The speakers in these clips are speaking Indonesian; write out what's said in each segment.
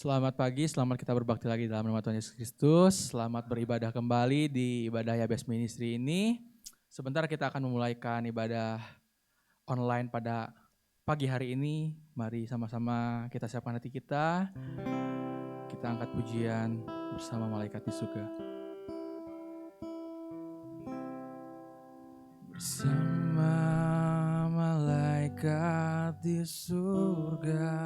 Selamat pagi, selamat kita berbakti lagi dalam nama Tuhan Yesus Kristus. Selamat beribadah kembali di ibadah Yabes Ministry ini. Sebentar kita akan memulaikan ibadah online pada pagi hari ini. Mari sama-sama kita siapkan hati kita. Kita angkat pujian bersama malaikat di surga. Bersama malaikat di surga,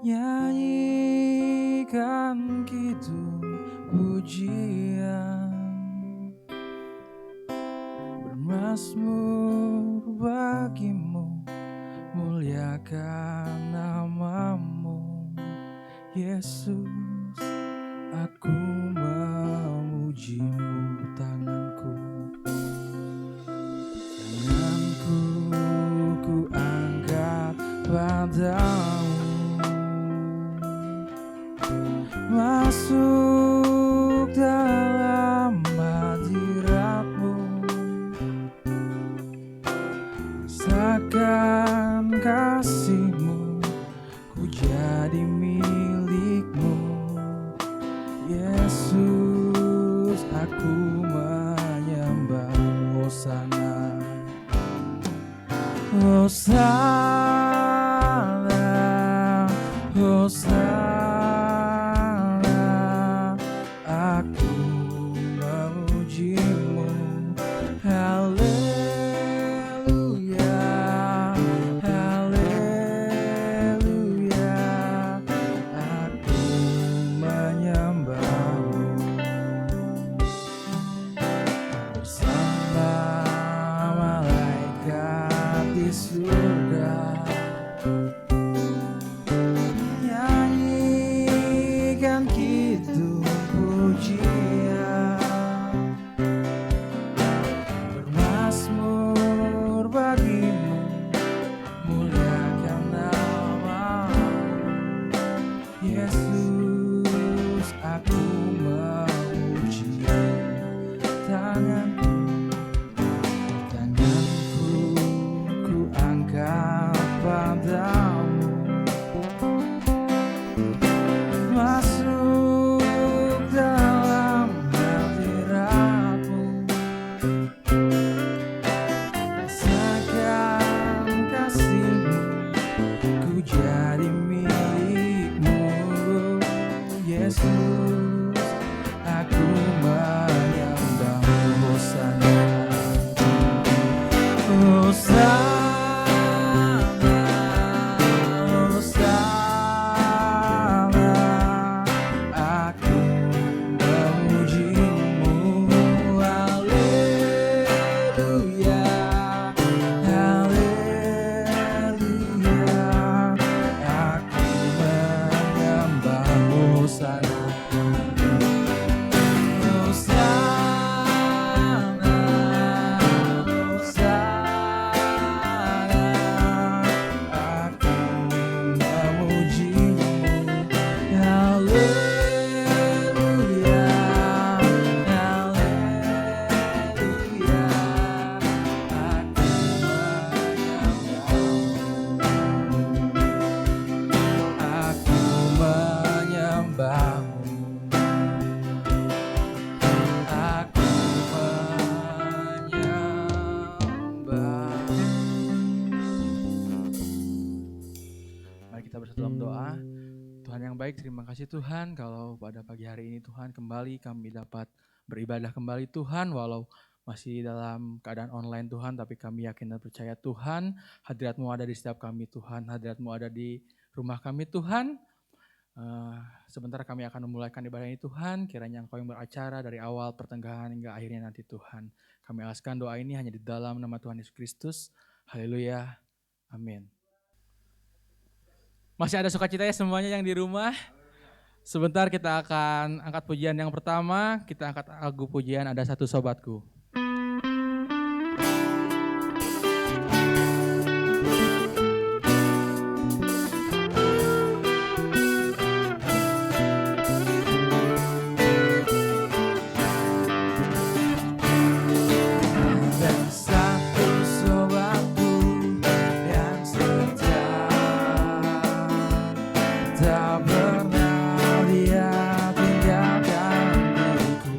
nyanyikan kidung pujian, bermazmur bagimu, muliakan namamu, Yesus. Aku memujimu, tanganku ku angkat padamu, masuk dalam hadiratmu, rasakan kasihmu, ku jadi milikmu, Yesus. Aku menyembah, Hosana, Hosana, Hosana. Aku memujimu, haleluya, haleluya. Aku menyembahmu bersama malaikat di surga, nyanyikan kidung pujian, bermazmur bagimu, muliakan namamu, Yesus. Aku memuji, tanganku ku angkat padamu, masuk dalam hadiratmu, rasakan kasihmu, ku jadi milikmu, Yesus. Aku menyembahmu, Hosana, Hosana, Hosana. Aku memujimu, haleluya, haleluya. Aku menyembahmu, Hosana, Hosana, Hosana. Aku memujimu, haleluya, haleluya. Aku menyembahmu, aku menyembahmu. Mari kita bersatu dalam doa. Tuhan yang baik, terima kasih Tuhan kalau pada pagi hari ini Tuhan kembali kami dapat beribadah kembali Tuhan, walau masih dalam keadaan online Tuhan, tapi kami yakin dan percaya Tuhan, hadirat-Mu ada di setiap kami Tuhan, hadirat-Mu ada di rumah kami Tuhan. Sebentar kami akan memulaikan ibadah ini Tuhan, kiranya Engkau yang beracara dari awal, pertengahan hingga akhirnya nanti Tuhan. Kami alaskan doa ini hanya di dalam nama Tuhan Yesus Kristus. Haleluya, amin. Masih ada sukacita ya semuanya yang di rumah? Sebentar kita akan angkat pujian yang pertama, kita angkat lagu pujian Ada Satu Sobatku. Satu sobatku yang setia, pernah Dia tinggalkan diriku.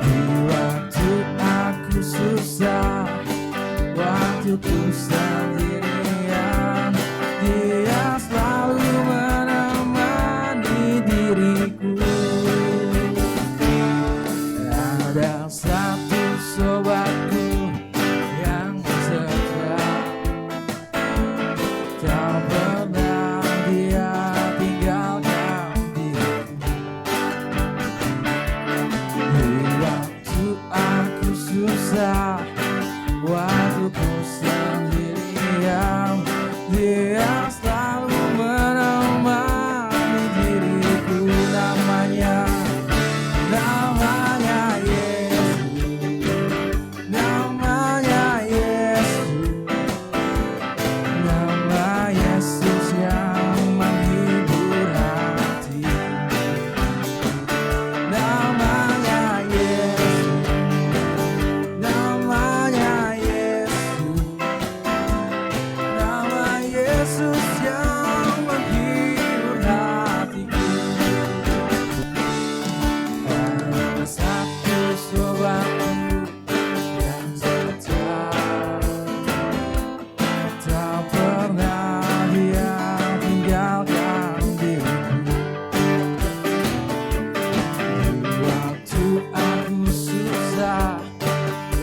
Di waktu aku susah, waktu ku sendirian, Dia selalu menemani diriku. Ada satu sobatku yang setia, tak pernah Dia tinggalkan diriku. Di waktu aku susah, waktu ku sendirian, Dia selalu menemani diriku. Namanya Yesus, namanya Yesus, nama Yesus yang menghibur hati. Namanya Yesus, namanya Yesus, nama Yesus yang menghibur hatiku. Ada satu sobatku yang setia, tak pernah Dia tinggalkan diriku. Di waktu aku susah,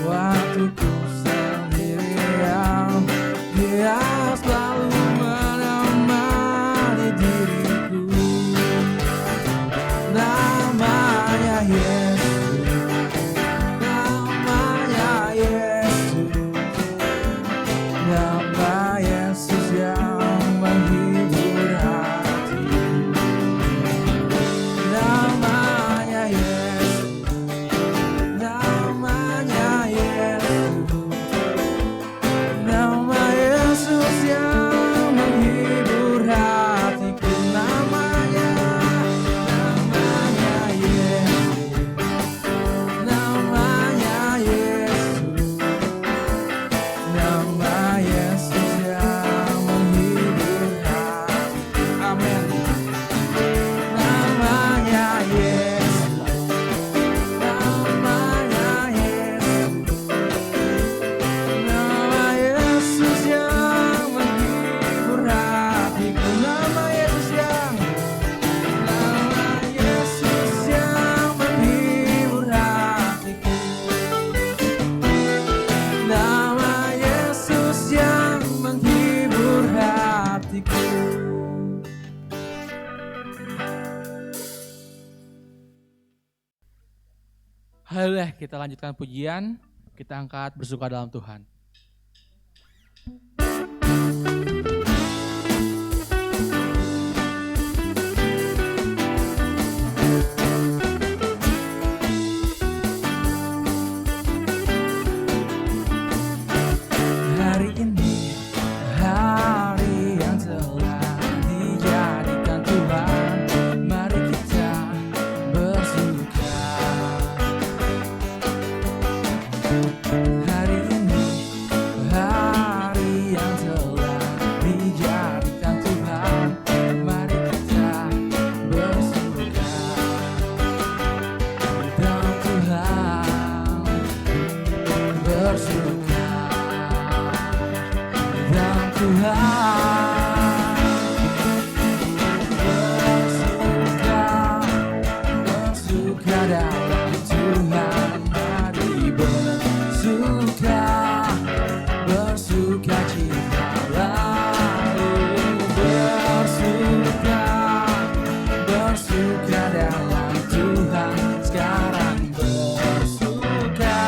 waktu ku sendirian, Dia selalu menemani diriku. Namanya Yesus, namanya Yesus, nama Yesus yang menghibur hatiku. Namanya Yesus, namanya Yesus, nama Yesus yang menghibur hatiku. Namanya Yesus, namanya Yesus, nama Yesus yang menghibur hatiku. Amin. Namanya Yesus, namanya Yesus, nama Yesus yang menghibur hatiku. Nama Yesus yang menghibur hatiku. Nama Yesus yang menghibur hatiku. Haleluya, kita lanjutkan pujian, kita angkat bersuka dalam Tuhan. Hari ini, hari yang telah dijadikan Tuhan, mari kita bersuka. Hari ini, hari yang telah dijadikan Tuhan, mari kita bersuka. Dalam Tuhan bersuka. Dalam Tuhan bersuka dalam Tuhan, mari bersuka, bersuka cita lalu bersuka, bersuka dalam Tuhan sekarang bersuka,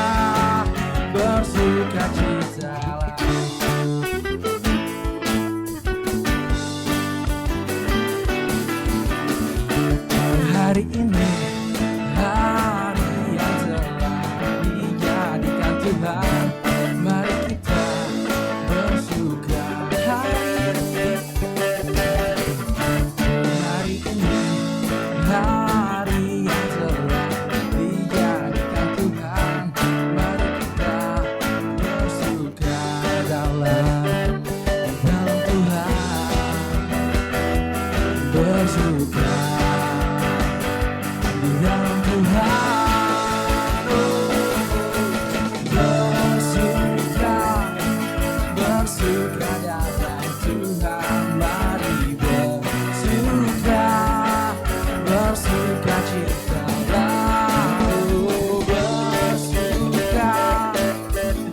bersuka cita lalu. Hari ini, hari yang telah dijadikan Tuhan, mari kita bersuka. Hari ini, hari yang telah dijadikan Tuhan, mari kita bersuka dalam Tuhan. bersuka di dalam Tuhan, bersuka, bersuka dalam Tuhan, mari bersuka, bersuka citalah, bersuka,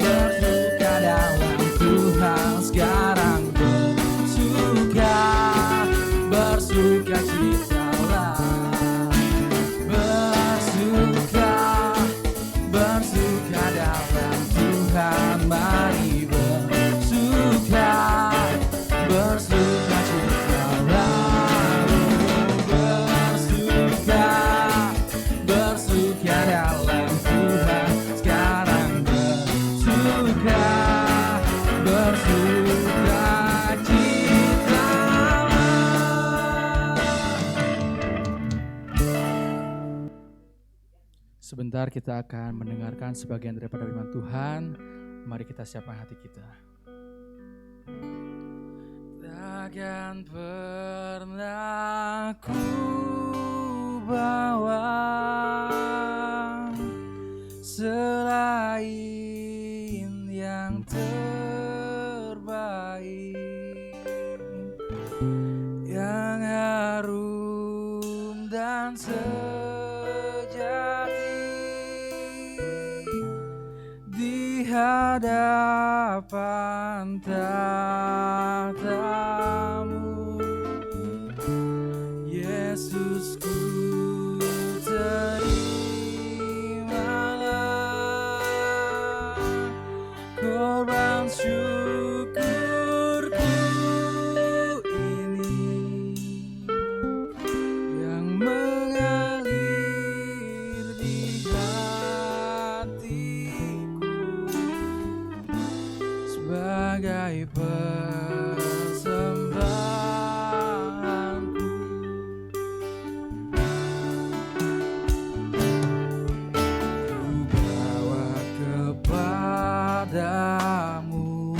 bersuka dalam Tuhan sekarang, bersuka, bersuka citalah, bersuka, bersuka dalam Tuhan, mari bersuka, bersuka citalah, bersuka, bersuka dalam Tuhan sekarang, bersuka, bersuka citalah. Sebentar kita akan mendengarkan sebagian daripada firman Tuhan. Mari kita siapkan hati kita. Takkan pernah ku bawa selain yang terbaik, yang harum dan sejati di hadapan tatamu, Yesus, ku terimalah korban syukurku ini yang mengalir di hatiku sebagai persembahanku. Ku bawa kepadamu,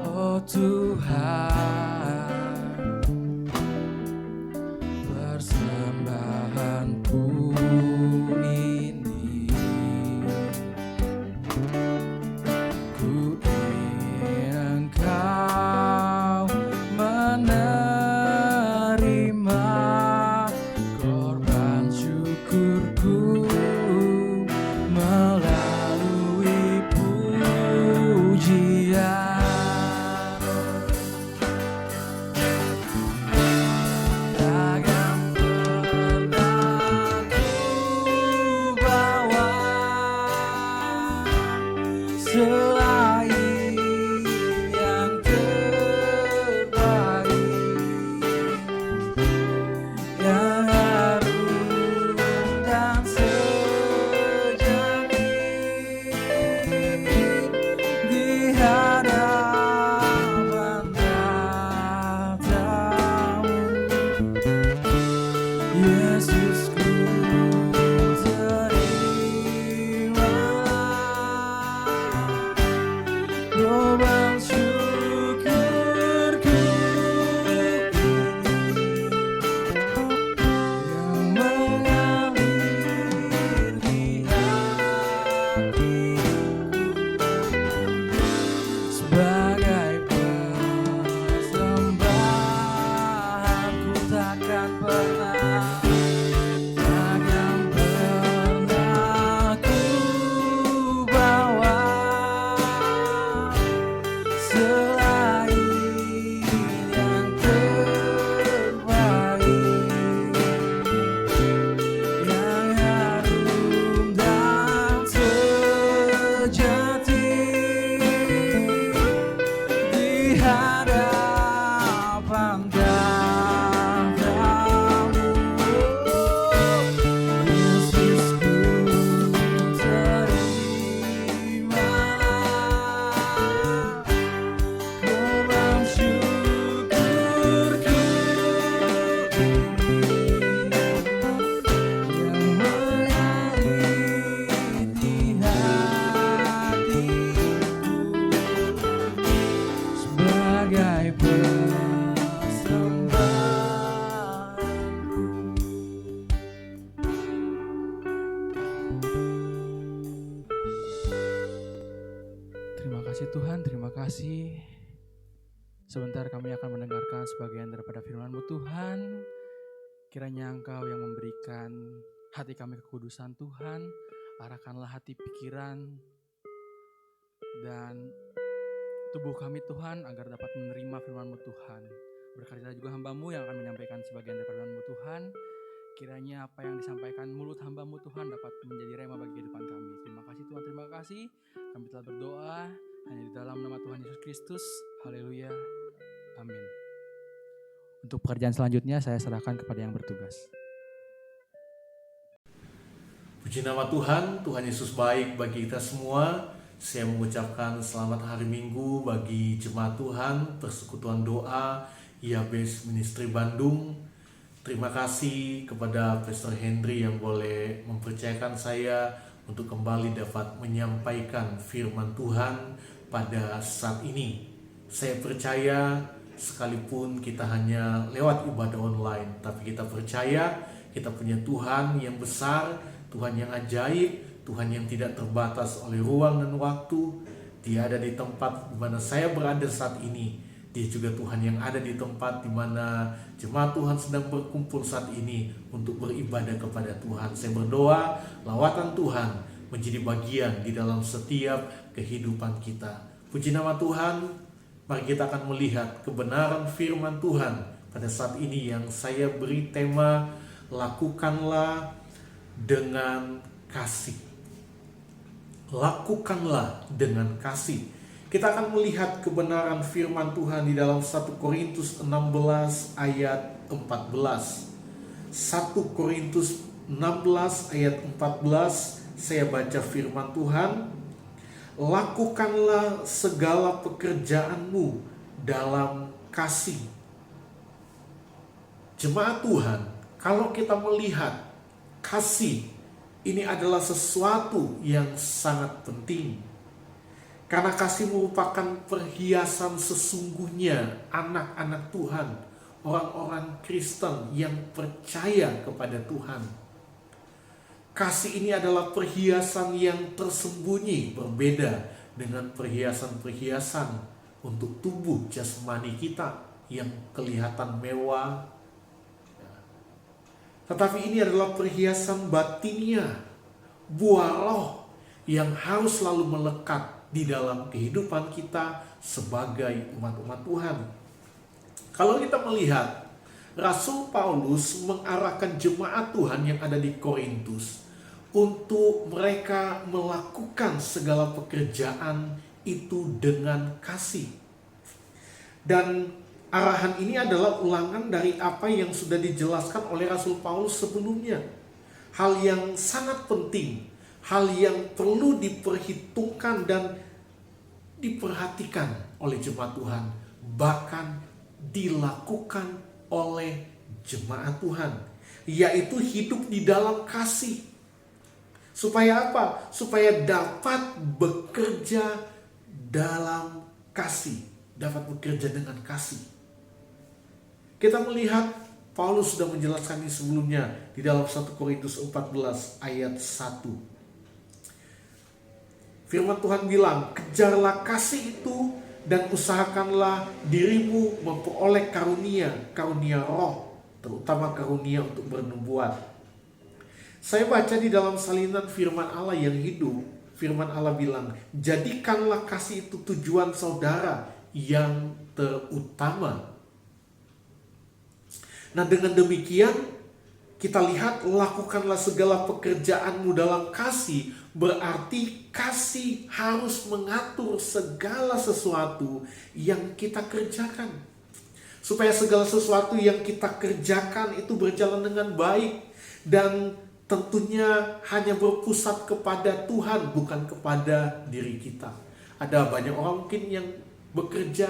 oh Tuhan, persembahanku ini. Ku ingin Engkau menerima korban syukurku melalui pujian. Takkan pernah ku bawa selain yang terbaik, yang harum dan sejati di hadapan tatamu, Yesus, ku terimalah korban syukurku ini yang mengalir di hatiku sebagai persembahanku. Takkan pernah, takkan pernah ku bawa selain yang terbaik, yang harum dan sejati di hadapan tatamu, Yesus, ku terimalah korban syukurku ini yang mengalir di hatiku sebagai persembahan. kasih. Sebentar kami akan mendengarkan sebagian daripada firman-Mu Tuhan. Kiranya Engkau yang memberikan hati kami kekudusan Tuhan. Arahkanlah hati pikiran dan tubuh kami Tuhan agar dapat menerima firman-Mu Tuhan. Berkatilah juga hamba-Mu yang akan menyampaikan sebagian daripada firman-Mu Tuhan. Kiranya apa yang disampaikan mulut hamba-Mu Tuhan dapat menjadi rema bagi kehidupan kami. Terima kasih Tuhan, terima kasih. Kami telah berdoa hanya di dalam nama Tuhan Yesus Kristus. Haleluya. Amin. Untuk pekerjaan selanjutnya saya serahkan kepada yang bertugas. Puji nama Tuhan, Tuhan Yesus baik bagi kita semua. Saya mengucapkan selamat hari Minggu bagi jemaat Tuhan, Persekutuan Doa, Yabes Ministry Bandung. Terima kasih kepada Pastor Henry yang boleh mempercayakan saya untuk kembali dapat menyampaikan firman Tuhan pada saat ini. Saya percaya sekalipun kita hanya lewat ibadah online, tapi kita percaya kita punya Tuhan yang besar, Tuhan yang ajaib, Tuhan yang tidak terbatas oleh ruang dan waktu. Dia ada di tempat di mana saya berada saat ini. Dia juga Tuhan yang ada di tempat di mana jemaat Tuhan sedang berkumpul saat ini untuk beribadah kepada Tuhan. Saya berdoa lawatan Tuhan menjadi bagian di dalam setiap kehidupan kita. Puji nama Tuhan. Mari kita akan melihat kebenaran firman Tuhan pada saat ini yang saya beri tema lakukanlah dengan kasih. Lakukanlah dengan kasih. Kita akan melihat kebenaran firman Tuhan di dalam 1 Korintus 16 ayat 14. 1 Korintus 16 ayat 14, saya baca firman Tuhan. Lakukanlah segala pekerjaanmu dalam kasih. Jemaat Tuhan, kalau kita melihat kasih, ini adalah sesuatu yang sangat penting. Karena kasih merupakan perhiasan sesungguhnya anak-anak Tuhan, orang-orang Kristen yang percaya kepada Tuhan. Kasih ini adalah perhiasan yang tersembunyi, berbeda dengan perhiasan-perhiasan untuk tubuh jasmani kita yang kelihatan mewah. Tetapi ini adalah perhiasan batinia, buah roh yang harus selalu melekat di dalam kehidupan kita sebagai umat-umat Tuhan. Kalau kita melihat Rasul Paulus mengarahkan jemaat Tuhan yang ada di Korintus untuk mereka melakukan segala pekerjaan itu dengan kasih. Dan arahan ini adalah ulangan dari apa yang sudah dijelaskan oleh Rasul Paulus sebelumnya. Hal yang sangat penting, hal yang perlu diperhitungkan dan diperhatikan oleh jemaat Tuhan, bahkan dilakukan oleh jemaat Tuhan, yaitu hidup di dalam kasih. Supaya apa? Supaya dapat bekerja dalam kasih, dapat bekerja dengan kasih. Kita melihat Paulus sudah menjelaskan ini sebelumnya di dalam 1 Korintus 14 ayat 1. Firman Tuhan bilang, kejarlah kasih itu dan usahakanlah dirimu memperoleh karunia roh, terutama karunia untuk bernubuat. Saya baca di dalam salinan firman Allah yang hidup, firman Allah bilang, jadikanlah kasih itu tujuan saudara yang terutama. Nah, dengan demikian kita lihat lakukanlah segala pekerjaanmu dalam kasih, berarti kasih harus mengatur segala sesuatu yang kita kerjakan. Supaya segala sesuatu yang kita kerjakan itu berjalan dengan baik dan tentunya hanya berpusat kepada Tuhan, bukan kepada diri kita. Ada banyak orang mungkin yang bekerja,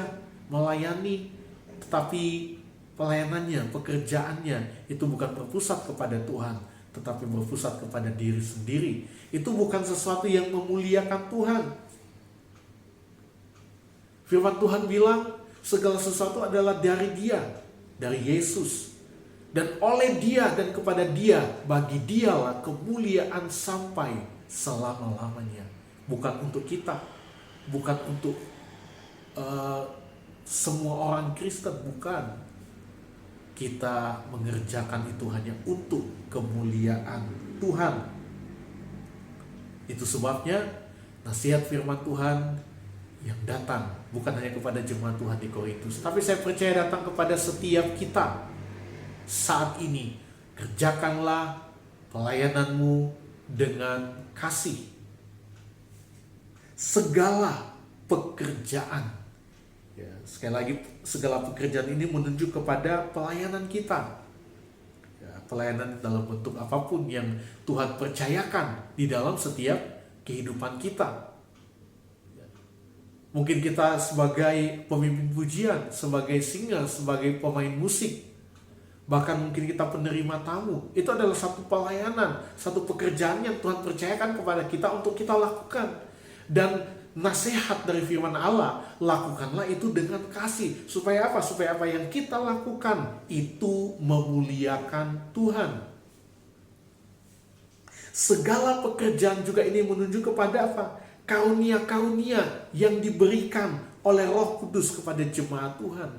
melayani, tetapi pelayanannya, pekerjaannya itu bukan berpusat kepada Tuhan, tetapi berpusat kepada diri sendiri. Itu bukan sesuatu yang memuliakan Tuhan. Firman Tuhan bilang segala sesuatu adalah dari Dia, dari Yesus. Dan oleh Dia dan kepada Dia, bagi Dialah kemuliaan sampai selama-lamanya. Bukan untuk kita, bukan untuk eh, semua orang Kristen, bukan. Kita mengerjakan itu hanya untuk kemuliaan Tuhan. Itu sebabnya nasihat firman Tuhan yang datang bukan hanya kepada jemaat Tuhan di Korintus, tapi saya percaya datang kepada setiap kita saat ini. Kerjakanlah pelayananmu dengan kasih. Segala pekerjaan, ya, sekali lagi, segala pekerjaan ini menunjuk kepada pelayanan kita, ya, pelayanan dalam bentuk apapun yang Tuhan percayakan di dalam setiap kehidupan kita. Ya. Mungkin kita sebagai pemimpin pujian, sebagai singer, sebagai pemain musik, bahkan mungkin kita penerima tamu. Itu adalah satu pelayanan, satu pekerjaan yang Tuhan percayakan kepada kita untuk kita lakukan. Dan nasihat dari firman Allah, lakukanlah itu dengan kasih. Supaya apa? Supaya apa yang kita lakukan itu memuliakan Tuhan. Segala pekerjaan juga ini menunjuk kepada apa? Karunia-karunia yang diberikan oleh Roh Kudus kepada jemaat Tuhan.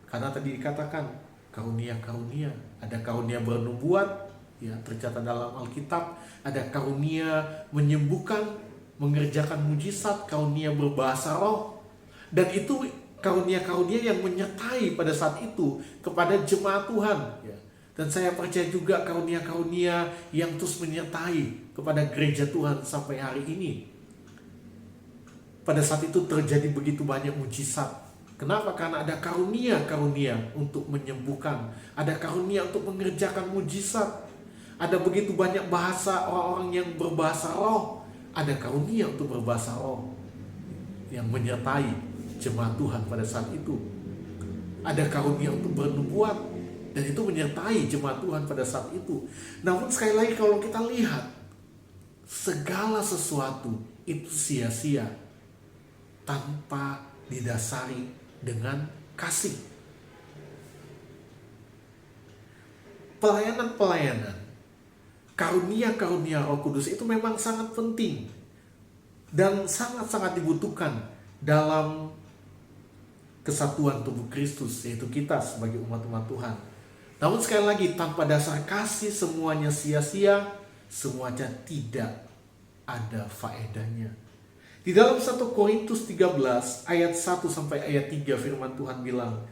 Karena tadi dikatakan karunia-karunia, ada karunia bernubuat, ya, tercatat dalam Alkitab, ada karunia menyembuhkan, mengerjakan mujizat, karunia berbahasa roh. Dan itu karunia-karunia yang menyertai pada saat itu kepada jemaat Tuhan, ya. Dan saya percaya juga karunia-karunia yang terus menyertai kepada gereja Tuhan sampai hari ini. Pada saat itu terjadi begitu banyak mujizat. Kenapa? Karena ada karunia-karunia untuk menyembuhkan, ada karunia untuk mengerjakan mujizat, ada begitu banyak bahasa orang-orang yang berbahasa roh. Ada karunia untuk berbahasa roh yang menyertai jemaat Tuhan pada saat itu. Ada karunia untuk bernubuat, dan itu menyertai jemaat Tuhan pada saat itu. Namun sekali lagi kalau kita lihat, segala sesuatu itu sia-sia tanpa didasari dengan kasih. Pelayanan-pelayanan, karunia-karunia Roh Kudus itu memang sangat penting dan sangat-sangat dibutuhkan dalam kesatuan tubuh Kristus, yaitu kita sebagai umat-umat Tuhan. Namun sekali lagi, tanpa dasar kasih semuanya sia-sia, semuanya tidak ada faedahnya. Di dalam 1 Korintus 13 ayat 1 sampai ayat 3 firman Tuhan bilang,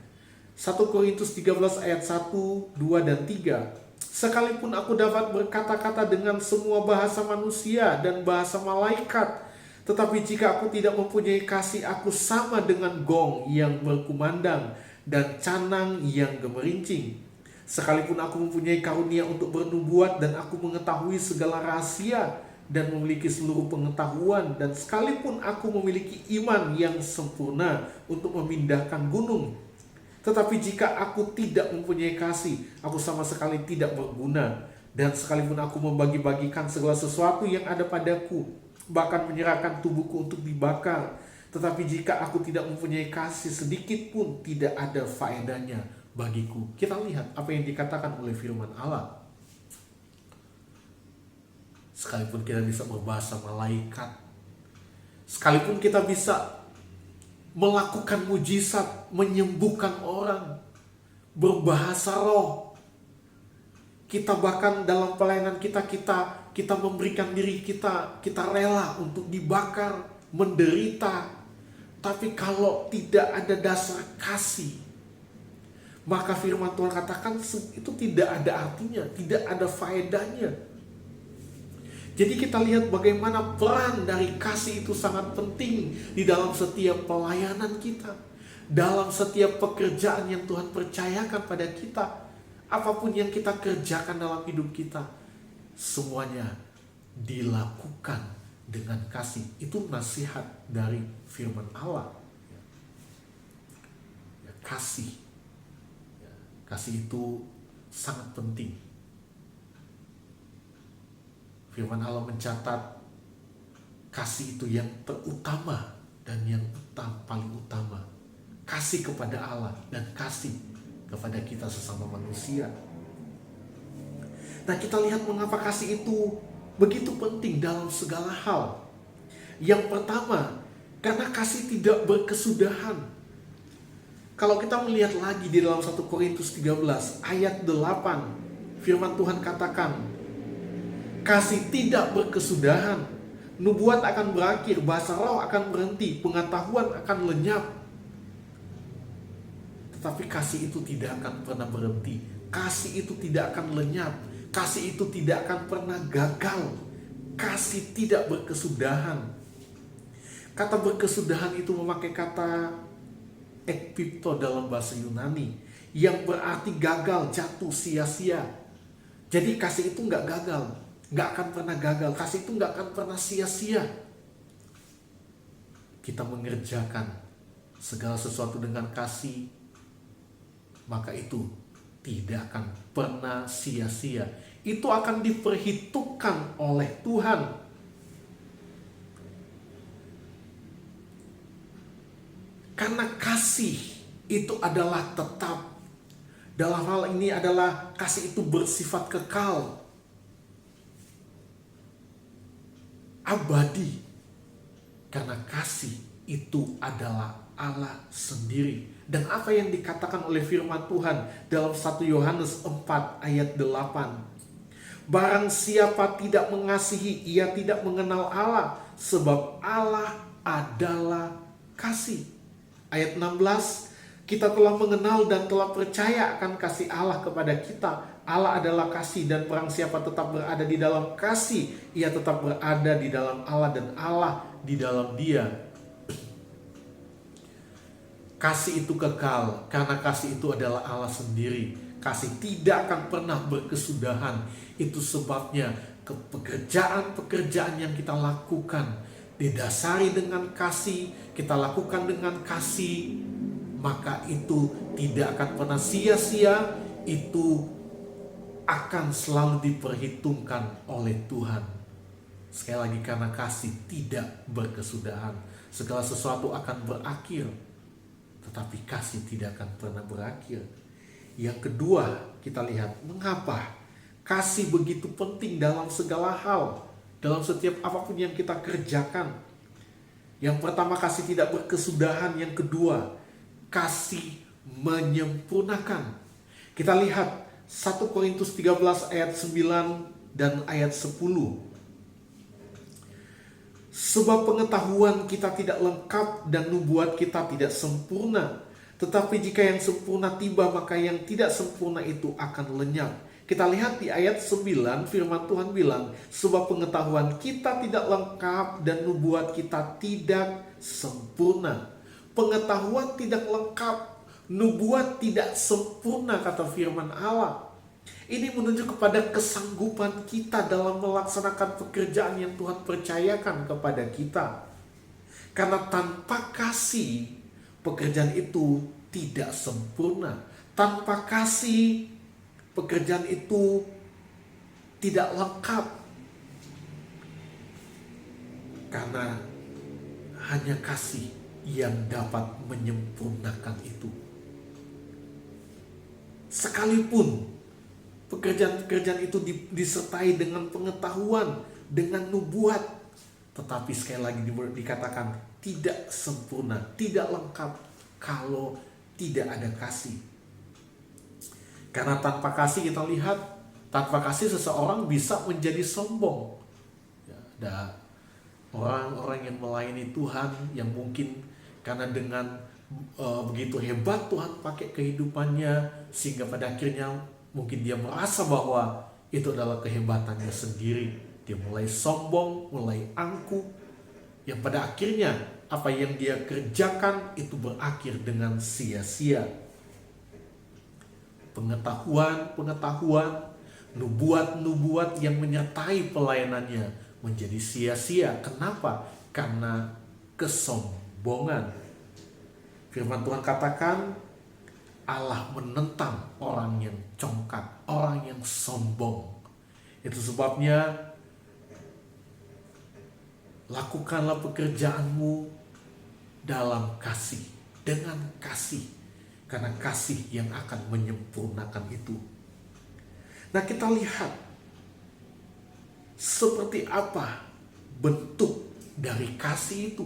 1 Korintus 13 ayat 1, 2, dan 3. Sekalipun aku dapat berkata-kata dengan semua bahasa manusia dan bahasa malaikat, tetapi jika aku tidak mempunyai kasih, aku sama dengan gong yang berkumandang dan canang yang gemerincing. Sekalipun aku mempunyai karunia untuk bernubuat dan aku mengetahui segala rahasia dan memiliki seluruh pengetahuan, dan sekalipun aku memiliki iman yang sempurna untuk memindahkan gunung, tetapi jika aku tidak mempunyai kasih, aku sama sekali tidak berguna. Dan sekalipun aku membagi-bagikan segala sesuatu yang ada padaku, bahkan menyerahkan tubuhku untuk dibakar, tetapi jika aku tidak mempunyai kasih, sedikit pun tidak ada faedahnya bagiku. Kita lihat apa yang dikatakan oleh firman Allah. Sekalipun kita bisa berbahasa malaikat, sekalipun kita bisa melakukan mujizat, menyembuhkan orang, berbahasa roh, kita bahkan dalam pelayanan kita memberikan diri kita rela untuk dibakar, menderita. Tapi kalau tidak ada dasar kasih, maka firman Tuhan katakan itu tidak ada artinya, tidak ada faedahnya. Jadi kita lihat bagaimana peran dari kasih itu sangat penting di dalam setiap pelayanan kita, dalam setiap pekerjaan yang Tuhan percayakan pada kita. Apapun yang kita kerjakan dalam hidup kita, semuanya dilakukan dengan kasih. Itu nasihat dari firman Allah. Kasih, kasih itu sangat penting. Firman Allah mencatat kasih itu yang terutama dan yang paling utama. Kasih kepada Allah dan kasih kepada kita sesama manusia. Nah, kita lihat mengapa kasih itu begitu penting dalam segala hal. Yang pertama, Karena kasih tidak berkesudahan. Kalau kita melihat lagi di dalam 1 Korintus 13 ayat 8, firman Tuhan katakan, kasih tidak berkesudahan, nubuat akan berakhir, bahasa roh akan berhenti, pengetahuan akan lenyap. Tetapi kasih itu tidak akan pernah berhenti. Kasih itu tidak akan lenyap. Kasih itu tidak akan pernah gagal. Kasih tidak berkesudahan. Kata berkesudahan itu memakai kata ekpipto dalam bahasa Yunani, yang berarti gagal, jatuh, sia-sia. Jadi kasih itu nggak gagal, nggak akan pernah gagal. Kasih itu nggak akan pernah sia-sia. Kita mengerjakan segala sesuatu dengan kasih, maka itu tidak akan pernah sia-sia. Itu akan diperhitungkan oleh Tuhan. Karena kasih itu adalah tetap. Dalam hal ini adalah kasih itu bersifat kekal, abadi. Karena kasih itu adalah Allah sendiri. Dan apa yang dikatakan oleh firman Tuhan dalam 1 Yohanes 4 ayat 8. Barang siapa tidak mengasihi, ia tidak mengenal Allah, sebab Allah adalah kasih. Ayat 16, kita telah mengenal dan telah percaya akan kasih Allah kepada kita. Allah adalah kasih, dan barang siapa tetap berada di dalam kasih, ia tetap berada di dalam Allah dan Allah di dalam dia. Kasih itu kekal, karena kasih itu adalah Allah sendiri. Kasih tidak akan pernah berkesudahan. Itu sebabnya pekerjaan-pekerjaan yang kita lakukan didasari dengan kasih, kita lakukan dengan kasih, maka itu tidak akan pernah sia-sia. Itu akan selalu diperhitungkan oleh Tuhan. Sekali lagi, karena kasih tidak berkesudahan. Segala sesuatu akan berakhir, tetapi kasih tidak akan pernah berakhir. Yang kedua, kita lihat mengapa kasih begitu penting dalam segala hal, dalam setiap apapun yang kita kerjakan. Yang pertama, kasih tidak berkesudahan. Yang kedua, kasih menyempurnakan. Kita lihat 1 Korintus 13 ayat 9 dan ayat 10. Sebab pengetahuan kita tidak lengkap dan nubuat kita tidak sempurna. Tetapi jika yang sempurna tiba, maka yang tidak sempurna itu akan lenyap. Kita lihat di ayat 9, firman Tuhan bilang, sebab pengetahuan kita tidak lengkap dan nubuat kita tidak sempurna. Pengetahuan tidak lengkap, nubuat tidak sempurna, kata firman Allah. Ini menunjuk kepada kesanggupan kita dalam melaksanakan pekerjaan yang Tuhan percayakan kepada kita. Karena tanpa kasih, pekerjaan itu tidak sempurna. Tanpa kasih, pekerjaan itu tidak lengkap. Karena hanya kasih yang dapat menyempurnakan itu. Sekalipun pekerjaan-pekerjaan itu disertai dengan pengetahuan, dengan nubuat, tetapi sekali lagi dikatakan tidak sempurna, tidak lengkap kalau tidak ada kasih. Karena tanpa kasih, kita lihat, tanpa kasih seseorang bisa menjadi sombong. Ya, ada orang-orang yang melayani Tuhan yang mungkin karena dengan begitu hebat Tuhan pakai kehidupannya, sehingga pada akhirnya mungkin dia merasa bahwa itu adalah kehebatannya sendiri. Dia mulai sombong, mulai angkuh, yang pada akhirnya apa yang dia kerjakan itu berakhir dengan sia-sia. Pengetahuan, nubuat-nubuat yang menyertai pelayanannya menjadi sia-sia. Kenapa? Karena kesombongan. Firman Tuhan katakan, Allah menentang orang yang congkak, orang yang sombong. Itu sebabnya lakukanlah pekerjaanmu dalam kasih, dengan kasih. Karena kasih yang akan menyempurnakan itu. Nah, kita lihat seperti apa bentuk dari kasih itu.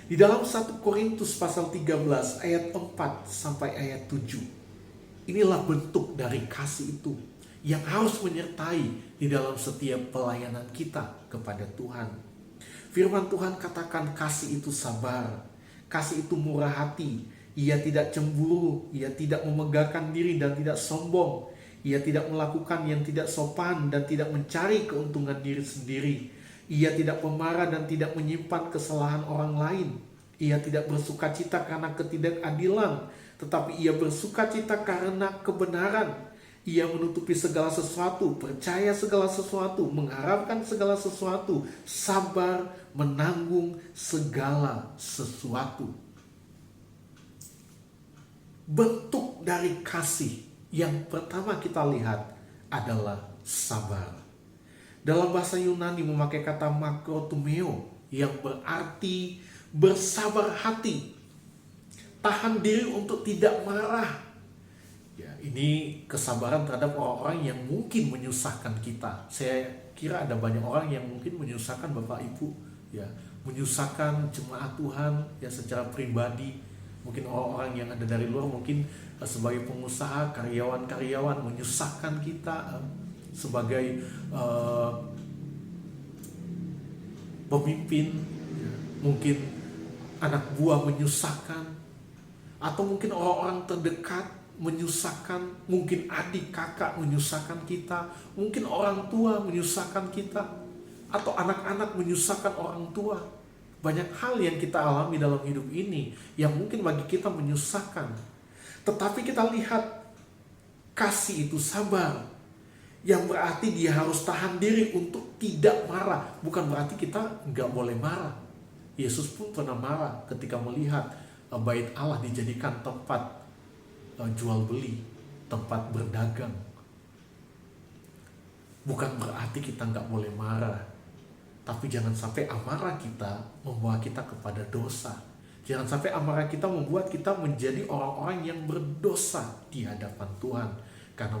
Di dalam 1 Korintus pasal 13 ayat 4 sampai ayat 7. Inilah bentuk dari kasih itu yang harus menyertai di dalam setiap pelayanan kita kepada Tuhan. Firman Tuhan katakan kasih itu sabar, kasih itu murah hati, ia tidak cemburu, ia tidak memegahkan diri dan tidak sombong, ia tidak melakukan yang tidak sopan dan tidak mencari keuntungan diri sendiri. Ia tidak pemarah dan tidak menyimpan kesalahan orang lain. Ia tidak bersukacita karena ketidakadilan, tetapi ia bersukacita karena kebenaran. Ia menutupi segala sesuatu, percaya segala sesuatu, mengharapkan segala sesuatu, sabar menanggung segala sesuatu. Bentuk dari kasih yang pertama kita lihat adalah sabar. Dalam bahasa Yunani memakai kata makrotumeo yang berarti bersabar hati, tahan diri untuk tidak marah. Ya, ini kesabaran terhadap orang-orang yang mungkin menyusahkan kita. Saya kira ada banyak orang yang mungkin menyusahkan Bapak Ibu, ya, menyusahkan jemaat Tuhan ya secara pribadi. Mungkin orang-orang yang ada dari luar, mungkin sebagai pengusaha, karyawan-karyawan menyusahkan kita, sebagai pemimpin, mungkin anak buah menyusahkan, atau mungkin orang-orang terdekat menyusahkan, mungkin adik kakak menyusahkan kita, mungkin orang tua menyusahkan kita, atau anak-anak menyusahkan orang tua. Banyak hal yang kita alami dalam hidup ini yang mungkin bagi kita menyusahkan. Tetapi kita lihat kasih itu sabar, yang berarti dia harus tahan diri untuk tidak marah. Bukan berarti kita nggak boleh marah. Yesus pun pernah marah ketika melihat bait Allah dijadikan tempat jual beli, tempat berdagang. Bukan berarti kita nggak boleh marah, tapi jangan sampai amarah kita membawa kita kepada dosa. Jangan sampai amarah kita membuat kita menjadi orang-orang yang berdosa di hadapan Tuhan. Karena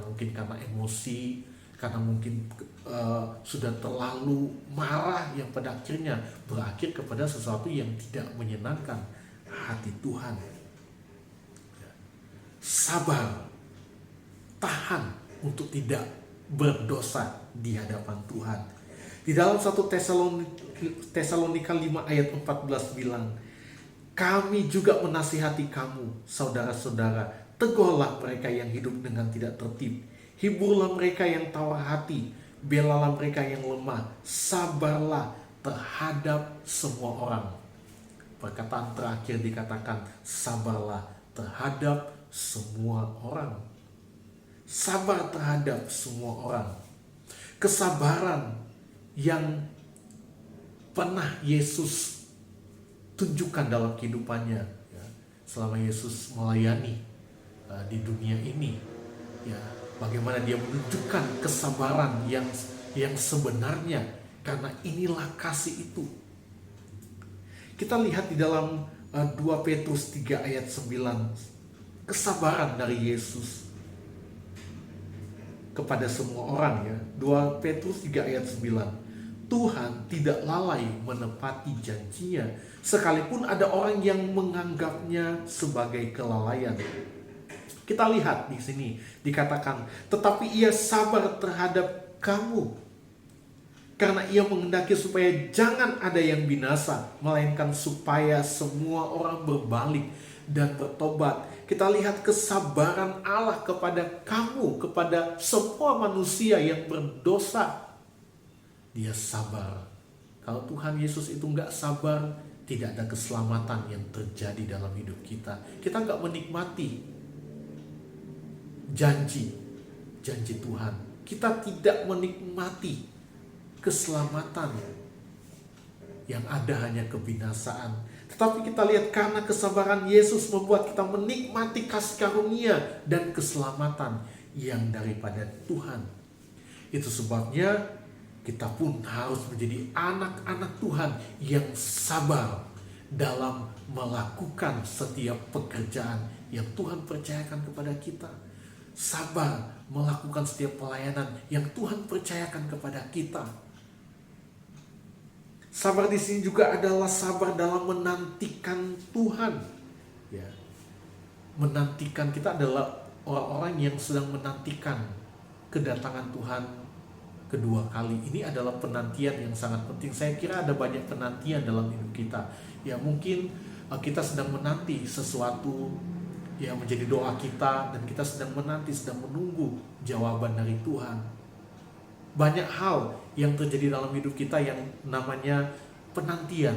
emosi, karena mungkin sudah terlalu marah yang pada akhirnya berakhir kepada sesuatu yang tidak menyenangkan hati Tuhan. Sabar, tahan untuk tidak berdosa di hadapan Tuhan. Di dalam 1 Tesalonika 5 ayat 14 bilang, kami juga menasihati kamu, saudara-saudara, tegurlah mereka yang hidup dengan tidak tertib, hiburlah mereka yang tawar hati, belalah mereka yang lemah, sabarlah terhadap semua orang. Perkataan terakhir dikatakan, sabarlah terhadap semua orang. Sabar terhadap semua orang. Kesabaran yang pernah Yesus tunjukkan dalam kehidupannya ya, selama Yesus melayani di dunia ini ya, bagaimana dia menunjukkan kesabaran yang sebenarnya, karena inilah kasih itu. Kita lihat di dalam 2 Petrus 3 ayat 9, kesabaran dari Yesus kepada semua orang ya. 2 Petrus 3 ayat 9. Tuhan tidak lalai menepati janjinya, sekalipun ada orang yang menganggapnya sebagai kelalaian. Kita lihat di sini dikatakan, tetapi ia sabar terhadap kamu, karena ia menghendaki supaya jangan ada yang binasa, melainkan supaya semua orang berbalik dan bertobat. Kita lihat kesabaran Allah kepada kamu, kepada semua manusia yang berdosa. Dia sabar. Kalau Tuhan Yesus itu nggak sabar, tidak ada keselamatan yang terjadi dalam hidup kita. Kita nggak menikmati janji Tuhan. Kita tidak menikmati keselamatan. Yang ada hanya kebinasaan. Tetapi kita lihat karena kesabaran Yesus membuat kita menikmati kasih karunia dan keselamatan yang daripada Tuhan. Itu sebabnya kita pun harus menjadi anak-anak Tuhan yang sabar dalam melakukan setiap pekerjaan yang Tuhan percayakan kepada kita. Sabar melakukan setiap pelayanan yang Tuhan percayakan kepada kita. Sabar di sini juga adalah sabar dalam menantikan Tuhan. Ya, menantikan, kita adalah orang-orang yang sedang menantikan kedatangan Tuhan kedua kali. Ini adalah penantian yang sangat penting. Saya kira ada banyak penantian dalam hidup kita. Ya, mungkin kita sedang menanti sesuatu yang menjadi doa kita, dan kita sedang menanti, sedang menunggu jawaban dari Tuhan. Banyak hal yang terjadi dalam hidup kita yang namanya penantian.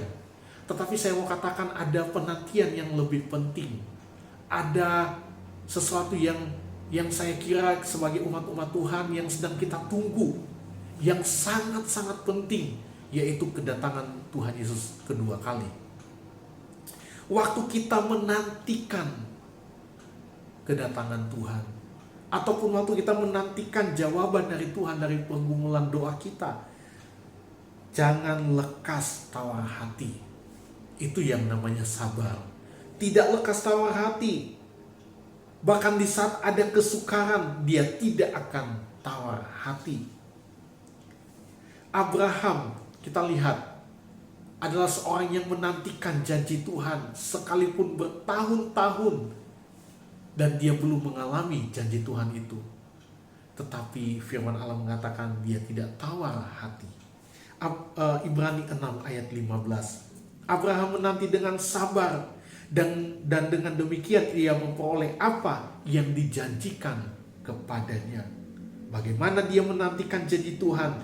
Tetapi saya mau katakan ada penantian yang lebih penting. Ada sesuatu yang saya kira sebagai umat-umat Tuhan yang sedang kita tunggu, yang sangat-sangat penting, yaitu kedatangan Tuhan Yesus kedua kali. Waktu kita menantikan kedatangan Tuhan, ataupun waktu kita menantikan jawaban dari Tuhan dari pergumulan doa kita, jangan lekas tawar hati. Itu yang namanya sabar. Tidak lekas tawar hati. Bahkan di saat ada kesukaran, dia tidak akan tawar hati. Abraham, kita lihat, adalah seorang yang menantikan janji Tuhan sekalipun bertahun-tahun, dan dia belum mengalami janji Tuhan itu. Tetapi firman Allah mengatakan dia tidak tawar hati. Ibrani 6 ayat 15. Abraham menanti dengan sabar, dan dengan demikian ia memperoleh apa yang dijanjikan kepadanya. Bagaimana dia menantikan janji Tuhan?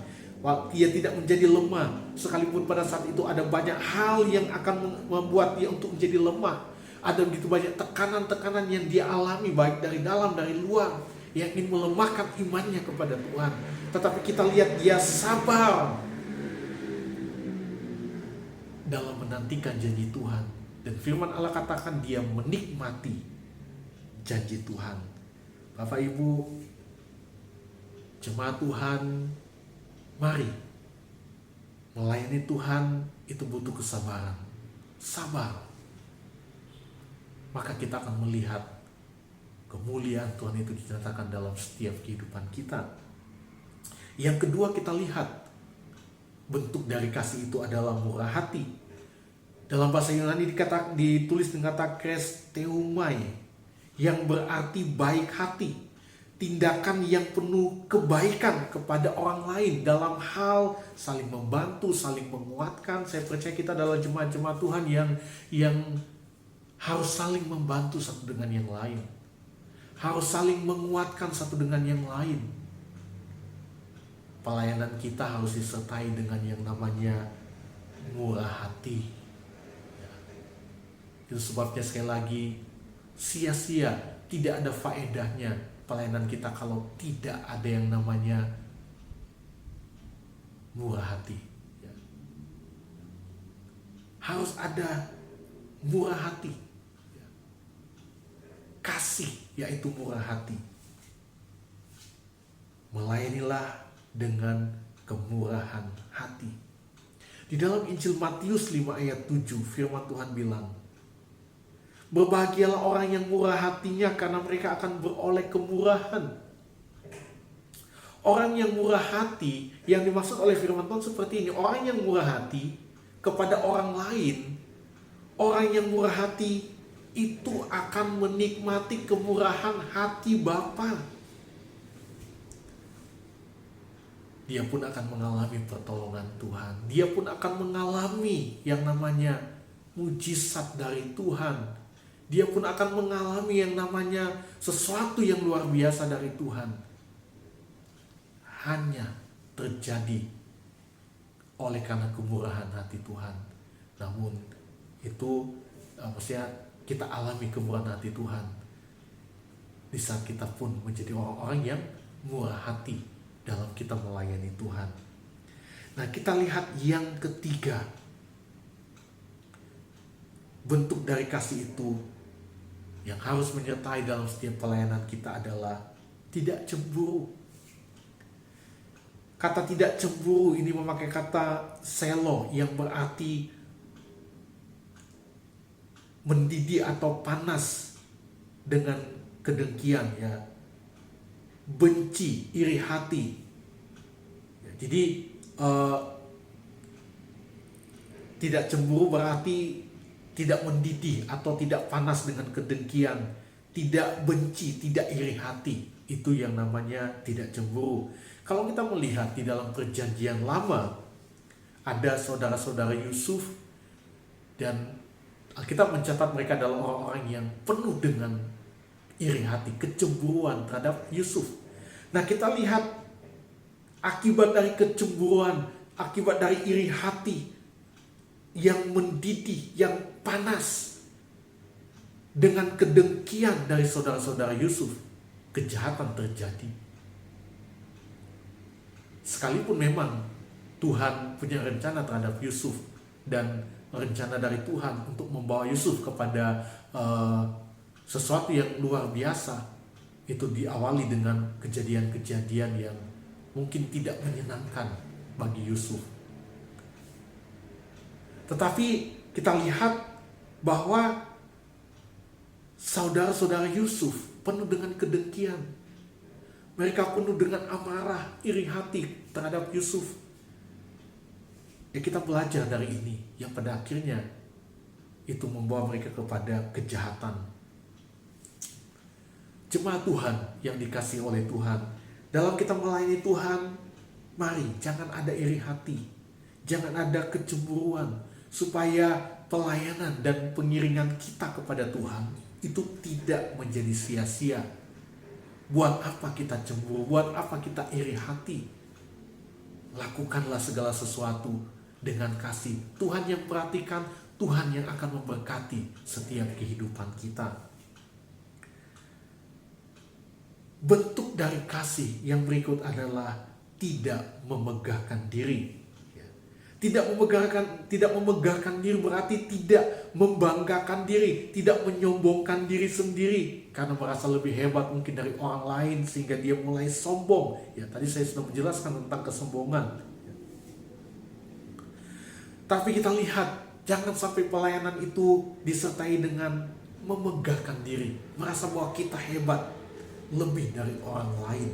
Dia tidak menjadi lemah, sekalipun pada saat itu ada banyak hal yang akan membuat dia untuk menjadi lemah. Ada begitu banyak tekanan-tekanan yang dia alami, baik dari dalam, dari luar, yang ingin melemahkan imannya kepada Tuhan. Tetapi kita lihat dia sabar dalam menantikan janji Tuhan. Dan firman Allah katakan dia menikmati janji Tuhan. Bapak Ibu, jemaat Tuhan, mari melayani Tuhan itu butuh kesabaran. Sabar. Maka kita akan melihat kemuliaan Tuhan itu dinyatakan dalam setiap kehidupan kita. Yang kedua, kita lihat bentuk dari kasih itu adalah murah hati. Dalam bahasa Yunani ditulis dengan kata kresteumai, yang berarti baik hati. Tindakan yang penuh kebaikan kepada orang lain dalam hal saling membantu, saling menguatkan. Saya percaya kita adalah jemaat-jemaat Tuhan yang harus saling membantu satu dengan yang lain. Harus saling menguatkan satu dengan yang lain. Pelayanan kita harus disertai dengan yang namanya murah hati. Itu sebabnya sekali lagi, sia-sia, tidak ada faedahnya pelayanan kita kalau tidak ada yang namanya murah hati. Harus ada murah hati. Kasih, yaitu murah hati. Melayanilah dengan kemurahan hati. Di dalam Injil Matius 5 ayat 7, firman Tuhan bilang, berbahagialah orang yang murah hatinya, karena mereka akan beroleh kemurahan. Orang yang murah hati, yang dimaksud oleh firman Tuhan seperti ini. Orang yang murah hati kepada orang lain, orang yang murah hati itu akan menikmati kemurahan hati Bapa. Dia pun akan mengalami pertolongan Tuhan. Dia pun akan mengalami yang namanya mujizat dari Tuhan. Dia pun akan mengalami yang namanya sesuatu yang luar biasa dari Tuhan. Hanya terjadi oleh karena kemurahan hati Tuhan. Namun itu maksudnya kita alami kemurahan hati Tuhan di saat kita pun menjadi orang-orang yang murah hati dalam kita melayani Tuhan. Nah, kita lihat yang ketiga, bentuk dari kasih itu yang harus menyertai dalam setiap pelayanan kita adalah tidak cemburu. Kata tidak cemburu ini memakai kata selo, yang berarti mendidih atau panas dengan kedengkian, ya, benci, iri hati. Jadi Tidak cemburu berarti tidak mendidih atau tidak panas dengan kedengkian, tidak benci, tidak iri hati. Itu yang namanya tidak cemburu. Kalau kita melihat di dalam perjanjian lama, ada saudara-saudara Yusuf, dan Alkitab mencatat mereka adalah orang-orang yang penuh dengan iri hati, kecemburuan terhadap Yusuf. Nah, kita lihat akibat dari kecemburuan, akibat dari iri hati yang mendidih, yang panas, dengan kedengkian dari saudara-saudara Yusuf, kejahatan terjadi. Sekalipun memang Tuhan punya rencana terhadap Yusuf, dan rencana dari Tuhan untuk membawa Yusuf kepada sesuatu yang luar biasa, itu diawali dengan kejadian-kejadian yang mungkin tidak menyenangkan bagi Yusuf. Tetapi kita lihat bahwa saudara-saudara Yusuf penuh dengan kedengkian. Mereka penuh dengan amarah, iri hati terhadap Yusuf. Ya, kita belajar dari ini, yang pada akhirnya itu membawa mereka kepada kejahatan. Jemaat Tuhan yang dikasihi oleh Tuhan, dalam kita melayani Tuhan, mari jangan ada iri hati, jangan ada kecemburuan, supaya pelayanan dan pengiringan kita kepada Tuhan itu tidak menjadi sia-sia. Buat apa kita cemburu? Buat apa kita iri hati? Lakukanlah segala sesuatu dengan kasih. Tuhan yang perhatikan, Tuhan yang akan memberkati setiap kehidupan kita. Bentuk dari kasih yang berikut adalah tidak memegahkan diri. Tidak memegahkan diri berarti tidak membanggakan diri, tidak menyombongkan diri sendiri karena merasa lebih hebat mungkin dari orang lain sehingga dia mulai sombong. Ya, tadi saya sudah menjelaskan tentang kesombongan. Tapi kita lihat, jangan sampai pelayanan itu disertai dengan memegahkan diri, merasa bahwa kita hebat lebih dari orang lain.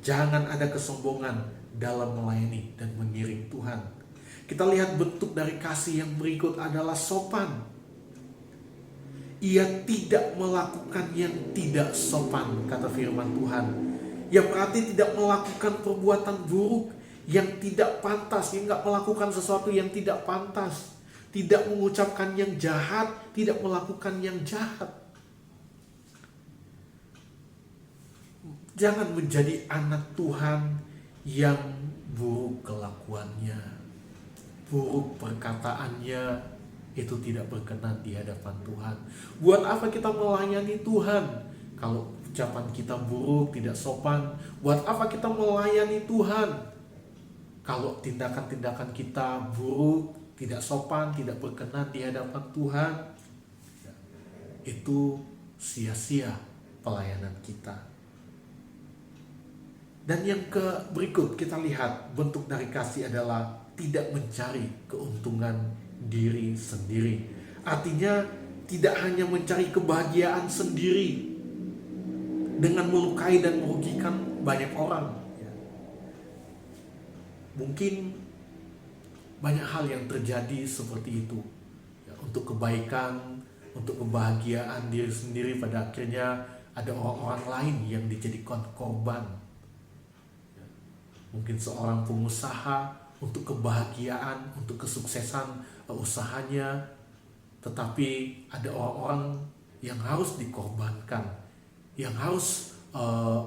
Jangan ada kesombongan dalam melayani dan mengiring Tuhan. Kita lihat bentuk dari kasih yang berikut adalah sopan. Ia tidak melakukan yang tidak sopan, kata firman Tuhan. Yang berarti tidak melakukan perbuatan buruk yang tidak pantas, yang tidak melakukan sesuatu yang tidak pantas, tidak mengucapkan yang jahat, tidak melakukan yang jahat. Jangan menjadi anak Tuhan yang buruk kelakuannya, buruk perkataannya, itu tidak berkenan di hadapan Tuhan. Buat apa kita melayani Tuhan kalau ucapan kita buruk, tidak sopan? Buat apa kita melayani Tuhan kalau tindakan-tindakan kita buruk, tidak sopan, tidak berkenan di hadapan Tuhan? Itu sia-sia pelayanan kita. Dan yang berikut kita lihat bentuk dari kasih adalah tidak mencari keuntungan diri sendiri. Artinya tidak hanya mencari kebahagiaan sendiri dengan melukai dan merugikan banyak orang. Mungkin banyak hal yang terjadi seperti itu. Untuk kebaikan, untuk kebahagiaan diri sendiri, pada akhirnya ada orang-orang lain yang dijadikan korban. Mungkin seorang pengusaha untuk kebahagiaan, untuk kesuksesan usahanya, tetapi ada orang-orang yang harus dikorbankan, yang harus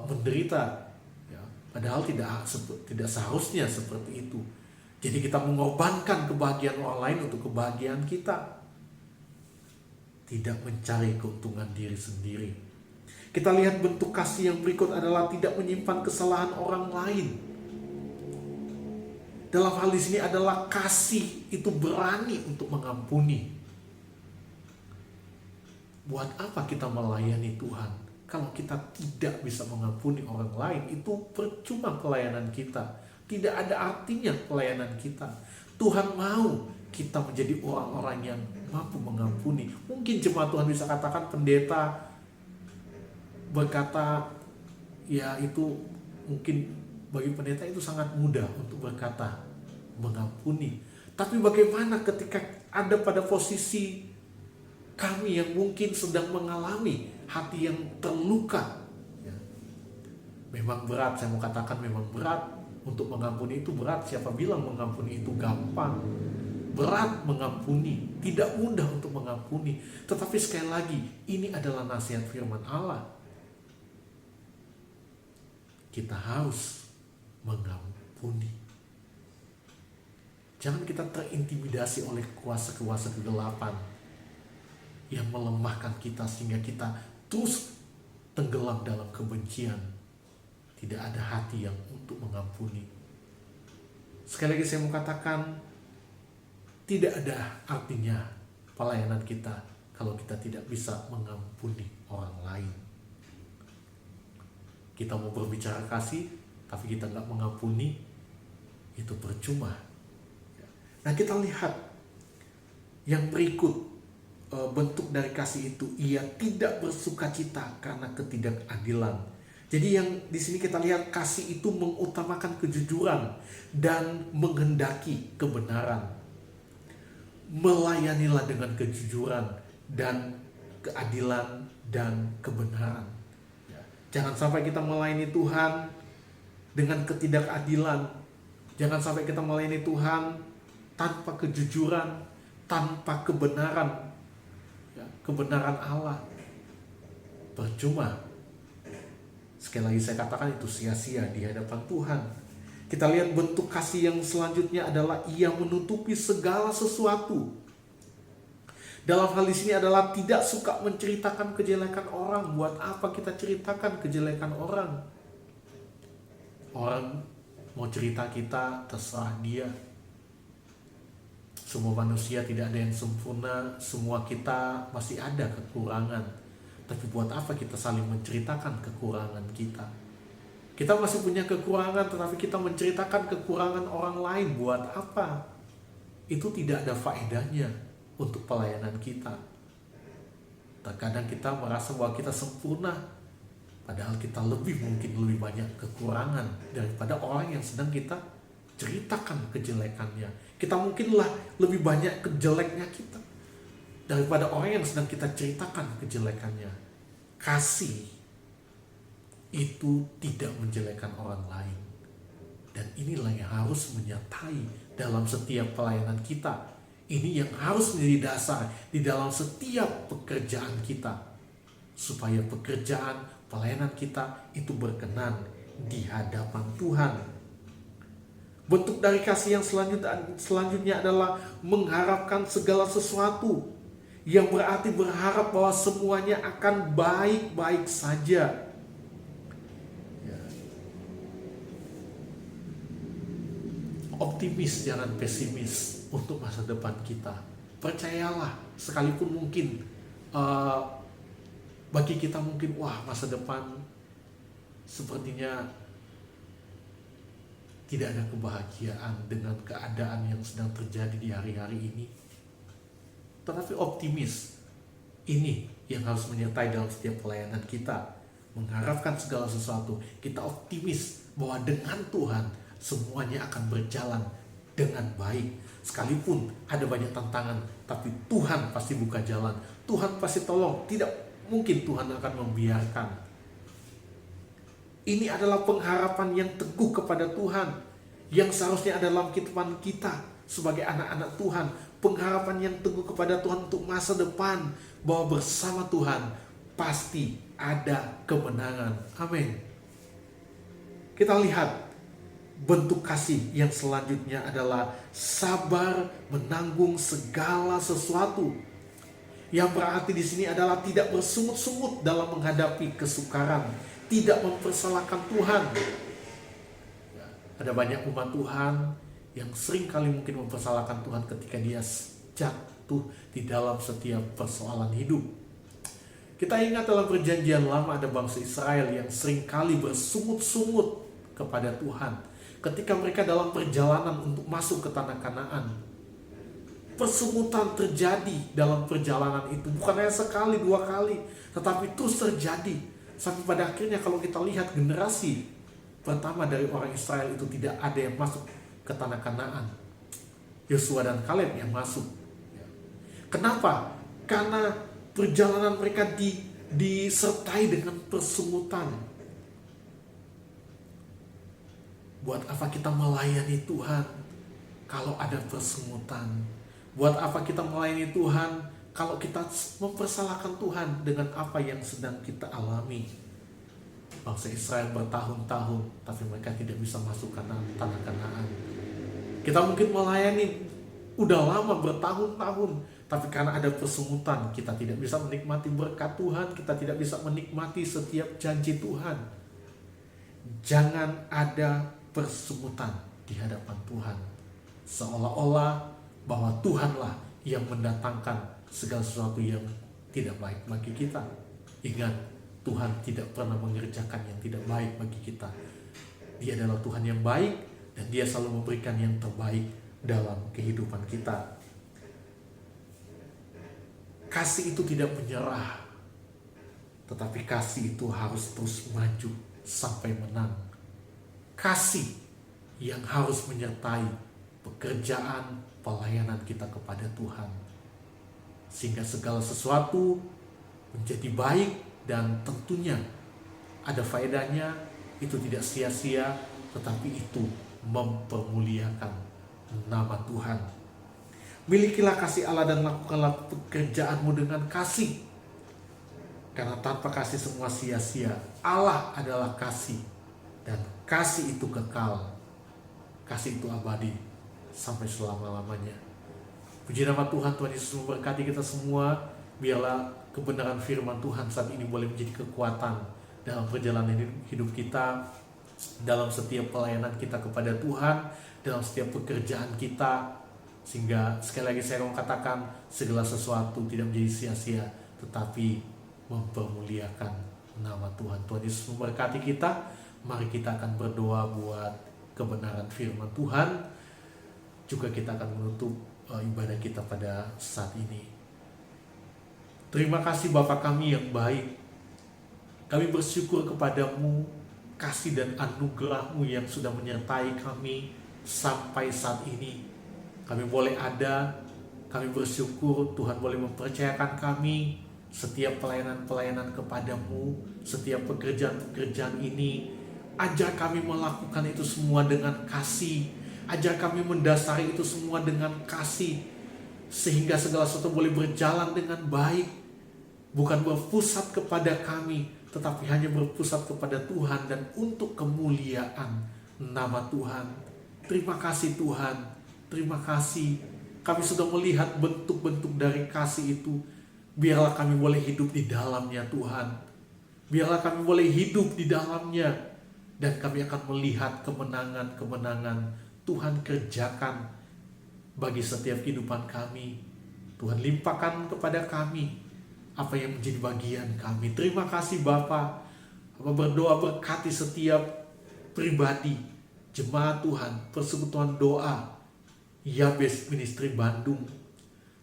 menderita, ya, padahal tidak seharusnya seperti itu. Jadi kita mengorbankan kebahagiaan orang lain untuk kebahagiaan kita, tidak mencari keuntungan diri sendiri. Kita lihat bentuk kasih yang berikut adalah tidak menyimpan kesalahan orang lain. Dalam hal di sini adalah kasih itu berani untuk mengampuni. Buat apa kita melayani Tuhan kalau kita tidak bisa mengampuni orang lain? Itu percuma pelayanan kita. Tidak ada artinya pelayanan kita. Tuhan mau kita menjadi orang-orang yang mampu mengampuni. Mungkin jemaat Tuhan bisa katakan, pendeta berkata, ya itu mungkin bagi pendeta itu sangat mudah untuk berkata mengampuni. Tapi bagaimana ketika ada pada posisi kami yang mungkin sedang mengalami hati yang terluka? Ya. Memang berat, saya mau katakan memang berat. Untuk mengampuni itu berat. Siapa bilang mengampuni itu gampang? Berat mengampuni, tidak mudah untuk mengampuni. Tetapi sekali lagi, ini adalah nasihat firman Allah. Kita harus mengampuni. Jangan kita terintimidasi oleh kuasa-kuasa kegelapan yang melemahkan kita sehingga kita terus tenggelam dalam kebencian. Tidak ada hati yang untuk mengampuni. Sekali lagi saya mau katakan, tidak ada artinya pelayanan kita kalau kita tidak bisa mengampuni orang lain. Kita mau berbicara kasih, tapi kita nggak mengampuni, itu percuma. Nah, kita lihat yang berikut, bentuk dari kasih itu, ia tidak bersukacita karena ketidakadilan. Jadi yang di sini kita lihat, kasih itu mengutamakan kejujuran dan menghendaki kebenaran. Melayanilah dengan kejujuran dan keadilan dan kebenaran. Jangan sampai kita melayani Tuhan dengan ketidakadilan. Jangan sampai kita melayani Tuhan tanpa kejujuran, tanpa kebenaran. Kebenaran Allah. Percuma. Sekali lagi saya katakan itu sia-sia di hadapan Tuhan. Kita lihat bentuk kasih yang selanjutnya adalah ia menutupi segala sesuatu. Dalam hal di sini adalah tidak suka menceritakan kejelekan orang. Buat apa kita ceritakan kejelekan orang? Orang mau cerita kita, terserah dia. Semua manusia tidak ada yang sempurna. Semua kita masih ada kekurangan. Tapi buat apa kita saling menceritakan kekurangan kita? Kita masih punya kekurangan, tetapi kita menceritakan kekurangan orang lain. Buat apa? Itu tidak ada faedahnya untuk pelayanan kita. Terkadang kita merasa bahwa kita sempurna, padahal kita mungkin lebih banyak kekurangan daripada orang yang sedang kita ceritakan kejelekannya. Kita mungkinlah lebih banyak kejeleknya kita daripada orang yang sedang kita ceritakan kejelekannya. Kasih itu tidak menjelekan orang lain. Dan inilah yang harus menyertai dalam setiap pelayanan kita. Ini yang harus menjadi dasar di dalam setiap pekerjaan kita. Supaya pekerjaan, pelayanan kita itu berkenan di hadapan Tuhan. Bentuk dari kasih yang selanjutnya adalah mengharapkan segala sesuatu. Yang berarti berharap bahwa semuanya akan baik-baik saja. Optimis, jangan pesimis untuk masa depan kita. Percayalah, sekalipun mungkin bagi kita mungkin masa depan sepertinya tidak ada kebahagiaan dengan keadaan yang sedang terjadi di hari-hari ini. Tetapi optimis, ini yang harus menyertai dalam setiap pelayanan kita. Mengharapkan segala sesuatu, kita optimis bahwa dengan Tuhan semuanya akan berjalan dengan baik. Sekalipun ada banyak tantangan, tapi Tuhan pasti buka jalan. Tuhan pasti tolong. Tidak mungkin Tuhan akan membiarkan. Ini adalah pengharapan yang teguh kepada Tuhan, yang seharusnya ada dalam kehidupan kita sebagai anak-anak Tuhan. Pengharapan yang teguh kepada Tuhan untuk masa depan, bahwa bersama Tuhan pasti ada kemenangan. Amin. Kita lihat bentuk kasih yang selanjutnya adalah sabar menanggung segala sesuatu. Yang berarti di sini adalah tidak bersungut-sungut dalam menghadapi kesukaran, tidak mempersalahkan Tuhan. Ada banyak umat Tuhan yang sering kali mungkin mempersalahkan Tuhan ketika dia jatuh di dalam setiap persoalan hidup. Kita ingat dalam perjanjian lama ada bangsa Israel yang sering kali bersungut-sungut kepada Tuhan ketika mereka dalam perjalanan untuk masuk ke tanah Kanaan. Persungutan terjadi dalam perjalanan itu, bukan hanya sekali, dua kali, tetapi terus terjadi. Sampai pada akhirnya kalau kita lihat generasi pertama dari orang Israel itu tidak ada yang masuk ke tanah Kanaan. Yosua dan Kaleb yang masuk. Kenapa? Karena perjalanan mereka disertai dengan persungutan. Buat apa kita melayani Tuhan kalau ada persungutan? Buat apa kita melayani Tuhan kalau kita mempersalahkan Tuhan dengan apa yang sedang kita alami? Bangsa Israel bertahun-tahun, tapi mereka tidak bisa masuk ke tanah Kanaan. Kita mungkin melayani udah lama bertahun-tahun, tapi karena ada persungutan, kita tidak bisa menikmati berkat Tuhan, kita tidak bisa menikmati setiap janji Tuhan. Jangan ada persungutan di hadapan Tuhan, seolah-olah bahwa Tuhanlah yang mendatangkan segala sesuatu yang tidak baik bagi kita. Ingat, Tuhan tidak pernah mengerjakan yang tidak baik bagi kita. Dia adalah Tuhan yang baik, dan Dia selalu memberikan yang terbaik dalam kehidupan kita. Kasih itu tidak menyerah, tetapi kasih itu harus terus maju sampai menang. Kasih yang harus menyertai pekerjaan pelayanan kita kepada Tuhan, sehingga segala sesuatu menjadi baik dan tentunya ada faedahnya. Itu tidak sia-sia, tetapi itu mempermuliakan nama Tuhan. Milikilah kasih Allah dan lakukanlah pekerjaanmu dengan kasih, karena tanpa kasih semua sia-sia. Allah adalah kasih, dan kasih itu kekal. Kasih itu abadi sampai selama-lamanya. Puji nama Tuhan. Tuhan Yesus memberkati kita semua. Biarlah kebenaran firman Tuhan saat ini boleh menjadi kekuatan dalam perjalanan hidup kita, dalam setiap pelayanan kita kepada Tuhan, dalam setiap pekerjaan kita, sehingga sekali lagi saya mau katakan, segala sesuatu tidak menjadi sia-sia, tetapi mempermuliakan nama Tuhan. Tuhan Yesus memberkati kita. Mari kita akan berdoa buat kebenaran firman Tuhan. Juga kita akan menutup ibadah kita pada saat ini. Terima kasih Bapa kami yang baik. Kami bersyukur kepadamu, kasih dan anugerah-Mu yang sudah menyertai kami sampai saat ini. Kami boleh ada, kami bersyukur Tuhan boleh mempercayakan kami setiap pelayanan-pelayanan kepadamu, setiap pekerjaan-pekerjaan ini. Ajar kami melakukan itu semua dengan kasih. Ajar kami mendasari itu semua dengan kasih, sehingga segala sesuatu boleh berjalan dengan baik. Bukan berpusat kepada kami, tetapi hanya berpusat kepada Tuhan dan untuk kemuliaan nama Tuhan. Terima kasih Tuhan, terima kasih. Kami sudah melihat bentuk-bentuk dari kasih itu. Biarlah kami boleh hidup di dalamnya Tuhan. Biarlah kami boleh hidup di dalamnya, dan kami akan melihat kemenangan-kemenangan Tuhan kerjakan bagi setiap kehidupan kami. Tuhan limpahkan kepada kami apa yang menjadi bagian kami. Terima kasih Bapa. Hamba berdoa berkati setiap pribadi, jemaat Tuhan, persekutuan doa Yabes Ministry Bandung.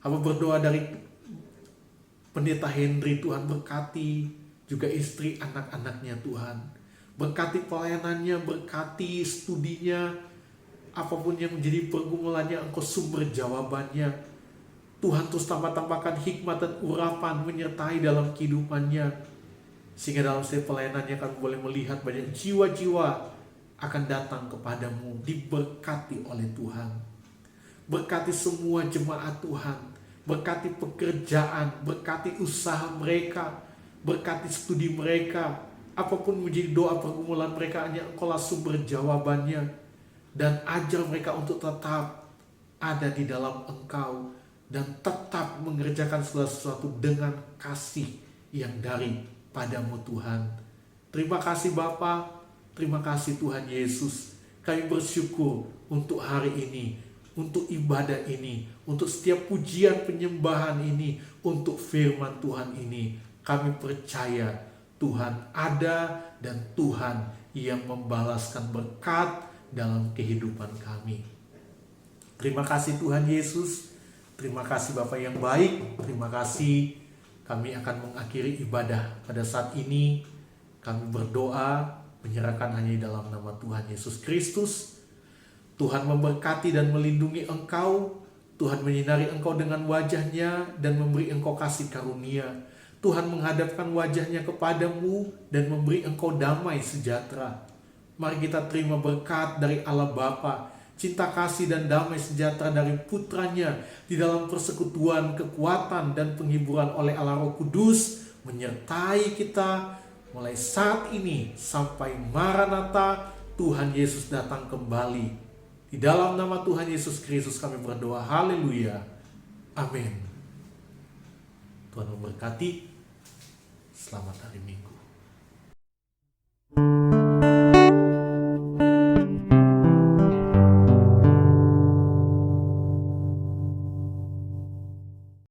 Hamba berdoa dari Pendeta Henry, Tuhan berkati juga istri anak-anaknya Tuhan. Berkati pelayanannya, berkati studinya, apapun yang menjadi pergumulannya, Engkau sumber jawabannya. Tuhan terus tambahkan hikmat dan urapan menyertai dalam kehidupannya, sehingga dalam setiap pelayanannya kami boleh melihat banyak jiwa-jiwa akan datang kepadamu, diberkati oleh Tuhan. Berkati semua jemaat Tuhan, berkati pekerjaan, berkati usaha mereka, berkati studi mereka, apapun menjadi doa pergumulan mereka, hanya Engkaulah sumber jawabannya. Dan ajar mereka untuk tetap ada di dalam Engkau, dan tetap mengerjakan segala sesuatu dengan kasih yang daripadamu Tuhan. Terima kasih Bapa, terima kasih Tuhan Yesus. Kami bersyukur untuk hari ini, untuk ibadah ini, untuk setiap pujian penyembahan ini, untuk firman Tuhan ini. Kami percaya Tuhan ada, dan Tuhan yang membalaskan berkat dalam kehidupan kami. Terima kasih Tuhan Yesus. Terima kasih Bapa yang baik. Terima kasih. Kami akan mengakhiri ibadah pada saat ini. Kami berdoa menyerahkan hanya dalam nama Tuhan Yesus Kristus. Tuhan memberkati dan melindungi engkau. Tuhan menyinari engkau dengan wajah-Nya dan memberi engkau kasih karunia. Tuhan menghadapkan wajah-Nya kepadamu dan memberi engkau damai sejahtera. Mari kita terima berkat dari Allah Bapa, cinta kasih dan damai sejahtera dari Putranya di dalam persekutuan, kekuatan, dan penghiburan oleh Allah Roh Kudus menyertai kita mulai saat ini sampai Maranatha, Tuhan Yesus datang kembali. Di dalam nama Tuhan Yesus Kristus kami berdoa, haleluya, amin. Tuhan memberkati, selamat hari Minggu.